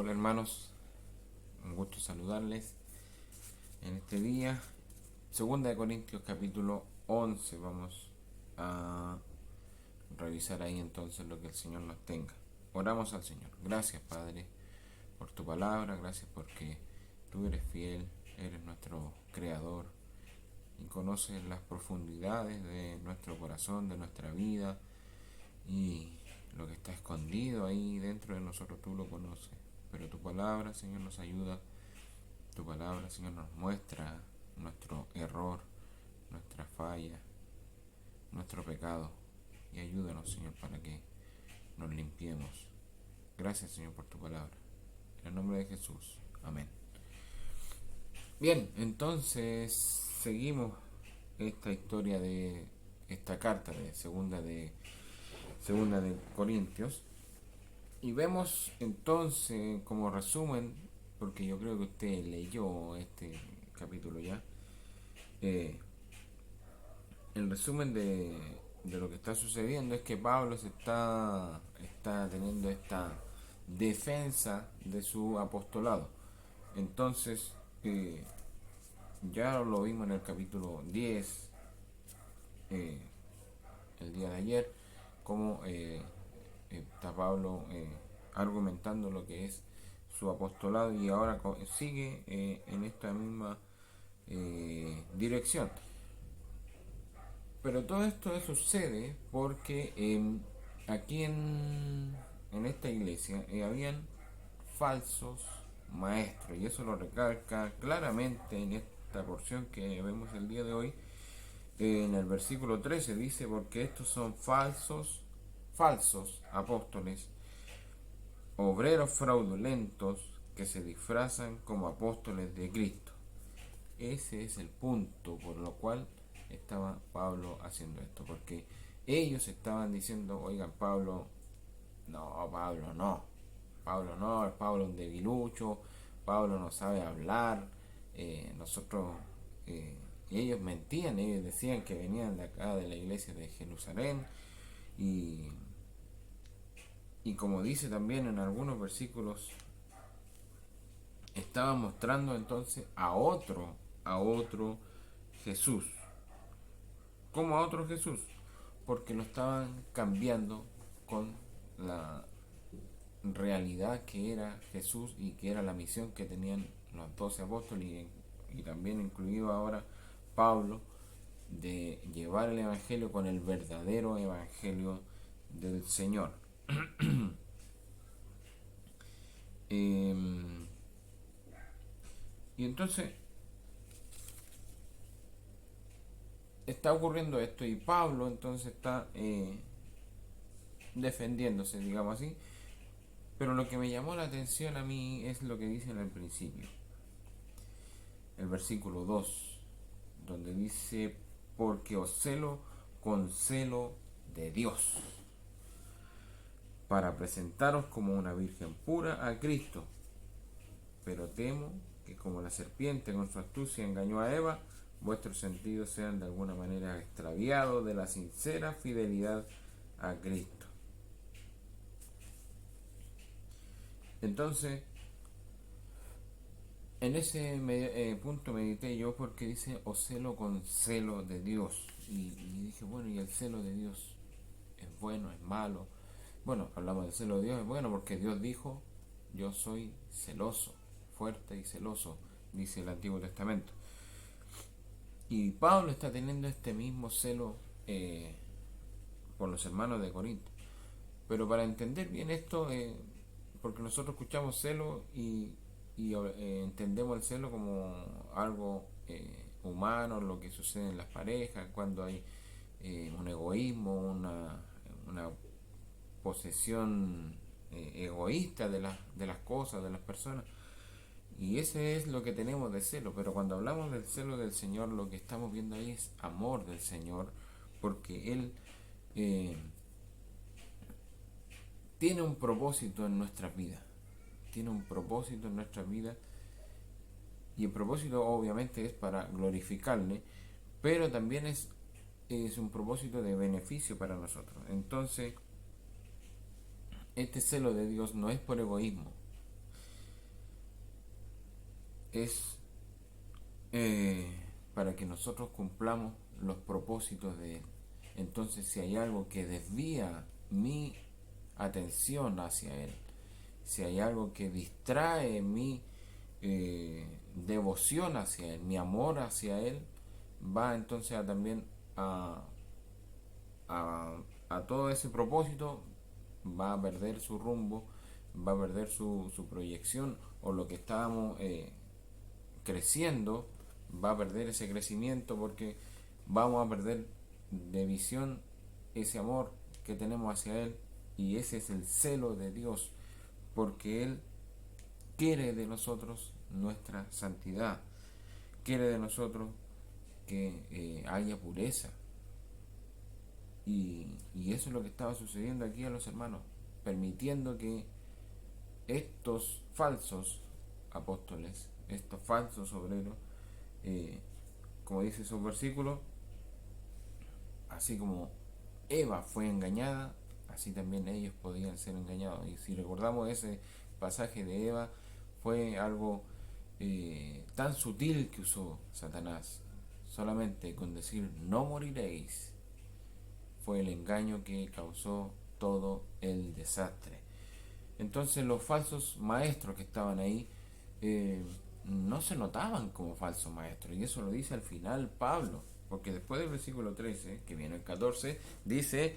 Hola hermanos, un gusto saludarles en este día. Segunda de Corintios capítulo 11, vamos a revisar ahí entonces lo que el Señor nos tenga. Oramos al Señor. Gracias Padre por tu palabra, gracias porque tú eres fiel, eres nuestro creador y conoces las profundidades de nuestro corazón, de nuestra vida y lo que está escondido ahí dentro de nosotros tú lo conoces. Pero tu palabra, Señor, nos ayuda. Tu palabra, Señor, nos muestra nuestro error, nuestra falla, nuestro pecado. Y ayúdanos, Señor, para que nos limpiemos. Gracias, Señor, por tu palabra. En el nombre de Jesús. Amén. Bien, entonces seguimos esta historia de esta carta de segunda de Corintios y vemos entonces como resumen, porque yo creo que usted leyó este capítulo ya, eh, el resumen de lo que está sucediendo es que Pablo está teniendo esta defensa de su apostolado. Entonces, ya lo vimos en el capítulo 10, eh, el día de ayer, como está Pablo argumentando lo que es su apostolado y ahora sigue en esta misma dirección. Pero todo esto sucede porque aquí en esta iglesia habían falsos maestros y eso lo recalca claramente en esta porción que vemos el día de hoy. En el versículo 13 dice, porque estos son falsos apóstoles, obreros fraudulentos que se disfrazan como apóstoles de Cristo. Ese es el punto por lo cual estaba Pablo haciendo esto, porque ellos estaban diciendo, oigan, Pablo no, Pablo es un debilucho, Pablo no sabe hablar, nosotros, y ellos mentían, ellos decían que venían de acá de la iglesia de Jerusalén, y, y como dice también en algunos versículos, estaban mostrando entonces a otro Jesús. ¿Cómo a otro Jesús? Porque lo estaban cambiando con la realidad que era Jesús y que era la misión que tenían los 12 apóstoles y también incluido ahora Pablo, de llevar el Evangelio con el verdadero Evangelio del Señor. Eh, y entonces está ocurriendo esto y Pablo entonces está defendiéndose, digamos así. Pero lo que me llamó la atención a mí es lo que dice en el principio, el versículo 2 donde dice, porque os celo con celo de Dios, para presentaros como una virgen pura a Cristo. Pero temo que como la serpiente con su astucia engañó a Eva, vuestros sentidos sean de alguna manera extraviados de la sincera fidelidad a Cristo. Entonces, en ese punto medité yo porque dice, o celo con celo de Dios. Y dije, bueno, ¿y el celo de Dios es bueno, es malo? Bueno, hablamos del celo de Dios, es bueno porque Dios dijo, yo soy celoso, fuerte y celoso, dice el Antiguo Testamento. Y Pablo está teniendo este mismo celo por los hermanos de Corinto. Pero para entender bien esto, porque nosotros escuchamos celo y entendemos el celo como algo humano, lo que sucede en las parejas, cuando hay un egoísmo, una posesión egoísta de las cosas, de las personas. Y ese es lo que tenemos de celo, pero cuando hablamos del celo del Señor, lo que estamos viendo ahí es amor del Señor, porque Él eh, tiene un propósito en nuestras vidas, tiene un propósito en nuestras vidas, y el propósito obviamente es para glorificarle, pero también es un propósito de beneficio para nosotros. Entonces, este celo de Dios no es por egoísmo, es eh, para que nosotros cumplamos los propósitos de Él. Entonces, si hay algo que desvía mi atención hacia Él, si hay algo que distrae mi devoción hacia Él, mi amor hacia Él, va entonces también a, a, a todo ese propósito, va a perder su rumbo, va a perder su proyección, o lo que estábamos creciendo va a perder ese crecimiento, porque vamos a perder de visión ese amor que tenemos hacia Él, y ese es el celo de Dios, porque Él quiere de nosotros nuestra santidad, quiere de nosotros que haya pureza, y eso es lo que estaba sucediendo aquí a los hermanos, permitiendo que estos falsos apóstoles, estos falsos obreros, eh, como dice esos versículos, así como Eva fue engañada, así también ellos podían ser engañados. Y si recordamos ese pasaje de Eva, fue algo tan sutil que usó Satanás. Solamente con decir no moriréis fue el engaño que causó todo el desastre. Entonces los falsos maestros que estaban ahí eh, no se notaban como falsos maestros, y eso lo dice al final Pablo, porque después del versículo 13, que viene el 14, dice,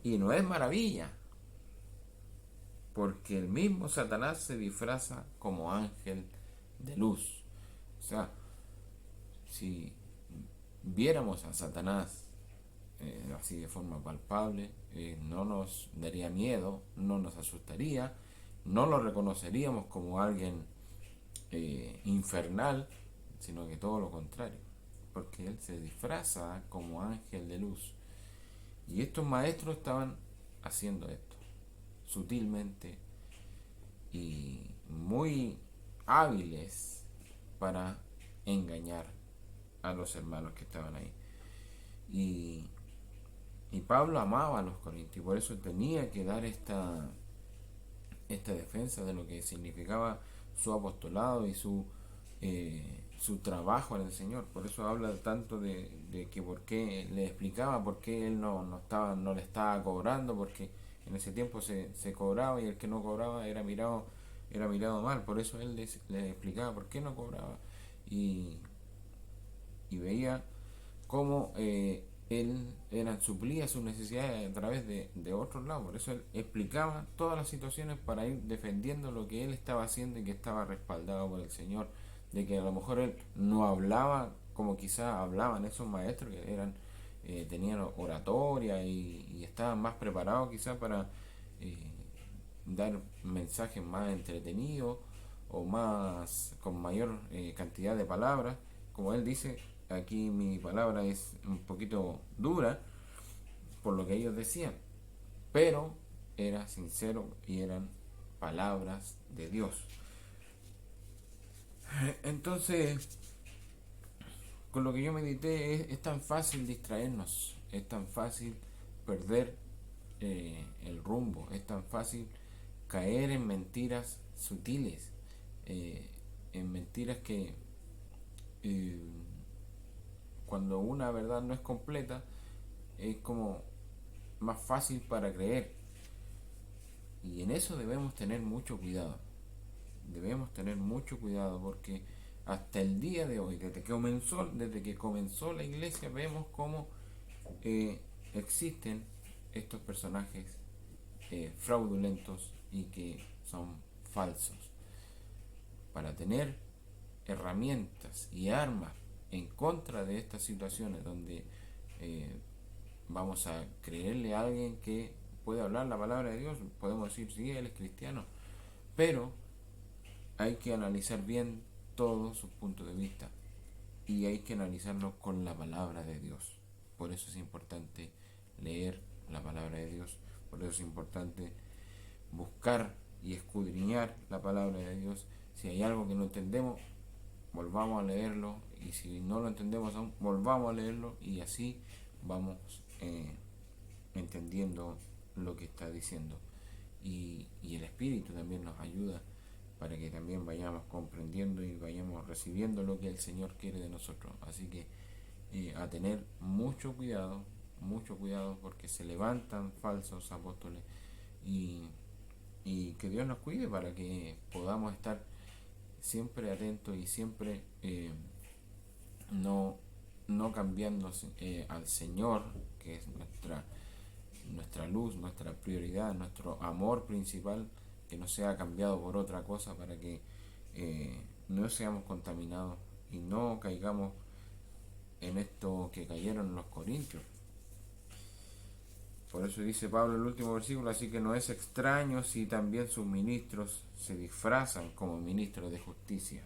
y no es maravilla, porque el mismo Satanás se disfraza como ángel de luz. O sea, si viéramos a Satanás así de forma palpable, no nos daría miedo, no nos asustaría, no lo reconoceríamos como alguien infernal, sino que todo lo contrario, porque él se disfraza como ángel de luz. Y estos maestros estaban haciendo esto sutilmente y muy hábiles para engañar a los hermanos que estaban ahí. Y, y Pablo amaba a los corintios, por eso tenía que dar esta defensa de lo que significaba su apostolado y su trabajo en el Señor. Por eso habla tanto de que por qué le explicaba por qué él no le estaba cobrando, porque en ese tiempo se cobraba, y el que no cobraba era mirado mal. Por eso él les explicaba por qué no cobraba, y, y veía cómo él suplía sus necesidades a través de otros lados. Por eso él explicaba todas las situaciones para ir defendiendo lo que él estaba haciendo y que estaba respaldado por el Señor. De que a lo mejor él no hablaba como quizás hablaban esos maestros que tenían oratoria y estaban más preparados quizás para eh, dar mensajes más entretenidos o más con mayor cantidad de palabras. Como él dice, aquí mi palabra es un poquito dura por lo que ellos decían, pero era sincero y eran palabras de Dios. Entonces, con lo que yo medité, es tan fácil distraernos, es tan fácil perder el rumbo, es tan fácil caer en mentiras sutiles, en mentiras que eh, cuando una verdad no es completa, es como más fácil para creer. Y en eso debemos tener mucho cuidado. Debemos tener mucho cuidado, porque hasta el día de hoy, desde que comenzó la iglesia, vemos cómo existen estos personajes fraudulentos y que son falsos. Para tener herramientas y armas en contra de estas situaciones donde eh, vamos a creerle a alguien que puede hablar la palabra de Dios, podemos decir, sí, él es cristiano, pero hay que analizar bien todos sus puntos de vista, y hay que analizarlo con la palabra de Dios. Por eso es importante leer la palabra de Dios, por eso es importante buscar y escudriñar la palabra de Dios. Si hay algo que no entendemos, volvamos a leerlo, y si no lo entendemos aún, volvamos a leerlo, y así vamos entendiendo lo que está diciendo. Y el Espíritu también nos ayuda para que también vayamos comprendiendo y vayamos recibiendo lo que el Señor quiere de nosotros. Así que a tener mucho cuidado, porque se levantan falsos apóstoles, y, y que Dios nos cuide para que podamos estar siempre atentos y siempre no, no cambiando al Señor, que es nuestra luz, nuestra prioridad, nuestro amor principal, que no sea cambiado por otra cosa, para que no seamos contaminados y no caigamos en esto que cayeron los corintios. Por eso dice Pablo en el último versículo: así que no es extraño si también sus ministros se disfrazan como ministros de justicia,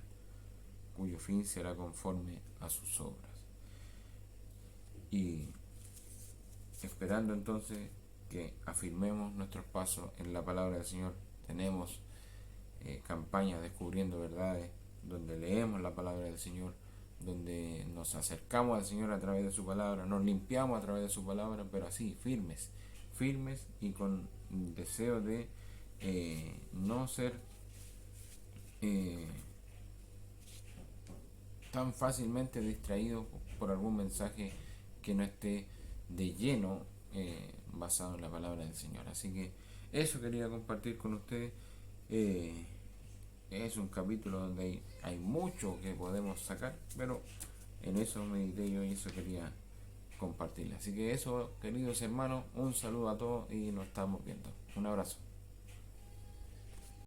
cuyo fin será conforme a sus obras. Y esperando entonces que afirmemos nuestros pasos en la palabra del Señor. Tenemos campañas descubriendo verdades, donde leemos la palabra del Señor, donde nos acercamos al Señor a través de su palabra, nos limpiamos a través de su palabra, pero así, firmes y con deseo de no ser eh, tan fácilmente distraídos por algún mensaje que no esté de lleno basado en la palabra del Señor. Así que eso quería compartir con ustedes. Eh, es un capítulo donde hay mucho que podemos sacar, pero en eso medité yo y eso quería compartirle. Así que eso, queridos hermanos, un saludo a todos y nos estamos viendo. Un abrazo.